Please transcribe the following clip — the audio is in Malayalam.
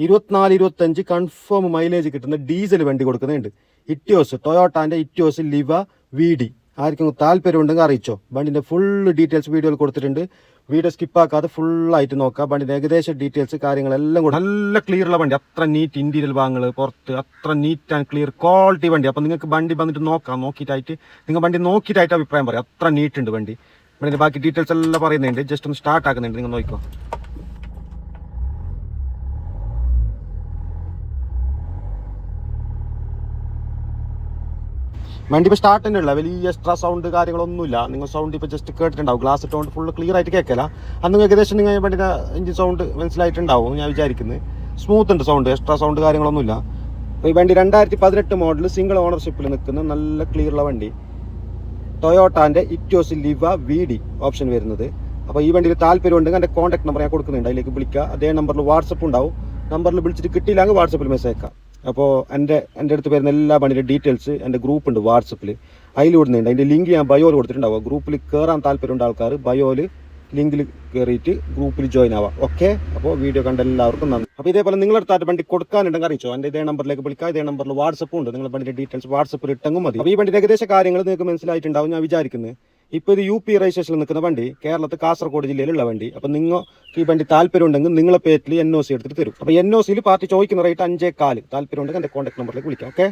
24-25 കൺഫേം മൈലേജ് കിട്ടുന്ന ഡീസൽ വണ്ടി കൊടുക്കുന്നുണ്ട്. ഇറ്റിയോസ്, ടൊയോട്ടാൻ്റെ ഇറ്റിയോസ് ലിവ VD. ആർക്കും താല്പര്യം ഉണ്ടെങ്കിൽ അറിയിച്ചോ. വണ്ടിൻ്റെ ഫുൾ ഡീറ്റെയിൽസ് വീഡിയോയിൽ കൊടുത്തിട്ടുണ്ട്. വീഡിയോ സ്കിപ്പാക്കാതെ ഫുള്ളായിട്ട് നോക്കാം. വണ്ടിൻ്റെ ഏകദേശം ഡീറ്റെയിൽസ് കാര്യങ്ങളെല്ലാം കൂടെ നല്ല ക്ലിയറുള്ള വണ്ടി. അത്ര നീറ്റ് ഇൻറ്റീരിയൽ ഭാഗങ്ങൾ പുറത്ത് അത്ര നീറ്റ് ആൻഡ് ക്ലിയർ ക്വാളിറ്റി വണ്ടി. അപ്പോൾ നിങ്ങൾക്ക് വണ്ടി വന്നിട്ട് നോക്കാം. നിങ്ങൾ വണ്ടി നോക്കിയിട്ടായിട്ട് അഭിപ്രായം പറയാം. അത്ര നീറ്റ് ഉണ്ട് വണ്ടി. വണ്ടിൻ്റെ ബാക്കി ഡീറ്റെയിൽസ് എല്ലാം പറയുന്നുണ്ട്. ജസ്റ്റ് ഒന്ന് സ്റ്റാർട്ട് ആക്കുന്നുണ്ട്. നിങ്ങൾ നോക്കിക്കോ. വണ്ടി ഇപ്പോൾ സ്റ്റാർട്ട് തന്നെ ഉള്ള വലിയ എക്സ്ട്രാ സൗണ്ട് കാര്യങ്ങളൊന്നുമില്ല. നിങ്ങൾ സൗണ്ട് ഇപ്പോൾ ജസ്റ്റ് കേട്ടിട്ടുണ്ടാവും. ഗ്ലാസ് ഇട്ടുകൊണ്ട് ഫുൾ ക്ലിയർ ആയിട്ട് കേൾക്കില്ല. അന്ന് ഏകദേശം നിങ്ങൾ വണ്ടിയുടെ എഞ്ചിൻ സൗണ്ട് മനസ്സിലായിട്ടുണ്ടാവും ഞാൻ വിചാരിക്കുന്നത്. സ്മൂത്ത് ഉണ്ട് സൗണ്ട്, എക്സ്ട്രാ സൗണ്ട് കാര്യങ്ങളൊന്നുമില്ല. അപ്പോൾ ഈ വണ്ടി 2018 മോഡൽ സിംഗിൾ ഓണർഷിപ്പിൽ നിൽക്കുന്ന നല്ല ക്ലിയറുള്ള വണ്ടി. ടൊയോട്ടാൻ്റെ ഇറ്റിയോസ് ലിവ VD ഓപ്ഷൻ വരുന്നത്. അപ്പോൾ ഈ വണ്ടിയിൽ താല്പര്യം ഉണ്ടെങ്കിൽ എൻ്റെ കോൺടാക്ട് നമ്പർ ഞാൻ കൊടുക്കുന്നുണ്ട്. അതിലേക്ക് വിളിക്കുക. അതേ നമ്പറിൽ വാട്സപ്പ് ഉണ്ടാവും. നമ്പറിൽ വിളിച്ചിട്ട് കിട്ടിയില്ലെങ്കിൽ വാട്സപ്പിൽ മെസ്സേജ് അയക്കാം. അപ്പോൾ എൻ്റെ അടുത്ത് വരുന്ന എല്ലാ വണ്ടിയുടെ ഡീറ്റെയിൽസ് എൻ്റെ ഗ്രൂപ്പ് ഉണ്ട് വാട്സപ്പിൽ, അതിൽ വിടുന്നുണ്ട്. അതിൻ്റെ ലിങ്ക് ഞാൻ ബയോയിൽ കൊടുത്തിട്ടുണ്ടാവും. ഗ്രൂപ്പിൽ കയറാൻ താല്പര്യമുണ്ട് ആൾക്കാർ ബയോയിൽ ലിങ്കിൽ കയറിയിട്ട് ഗ്രൂപ്പിൽ ജോയിൻ ആവാം. ഓക്കെ, അപ്പോൾ വീഡിയോ കണ്ട എല്ലാവർക്കും നന്ദി. അപ്പോൾ ഇതേപോലെ നിങ്ങളെടുത്തായിട്ട് വണ്ടി കൊടുക്കാനുണ്ടെങ്കിൽ അറിയിച്ചോ. എൻ്റെ ഇതേ നമ്പറിലേക്ക് വിളിക്കുക. ഇതേ നമ്പറിൽ വാട്സപ്പും ഉണ്ട്. നിങ്ങളുടെ വണ്ടിയുടെ ഡീറ്റെയിൽസ് വാട്സപ്പിൽ ഇട്ടെങ്കിൽ മതി. അപ്പോൾ ഈ വണ്ടിയുടെ ഏകദേശ കാര്യങ്ങൾ നിങ്ങൾക്ക് മനസ്സിലായിട്ടുണ്ടാവും ഞാൻ വിചാരിക്കുന്നത്. ഇപ്പോൾ ഇത് UP രജിസ്ട്രേഷനിൽ നിൽക്കുന്ന വണ്ടി, കേരളത്തിൽ കാസർഗോഡ് ജില്ലയിലുള്ള വണ്ടി. അപ്പോൾ നിങ്ങൾക്ക് ഈ വണ്ടി താല്പര്യം ഉണ്ടെങ്കിൽ നിങ്ങളെ പേരിൽ NOC എടുത്തിട്ട് തരും. അപ്പോൾ NOCയിൽ പാർട്ടി ചോദിക്കുന്ന റേറ്റ് 5.4. താല്പര്യം ഉണ്ടെങ്കിൽ എൻ്റെ കോൺടാക്ട് നമ്പറിലേക്ക് വിളിക്കാം. ഓക്കെ.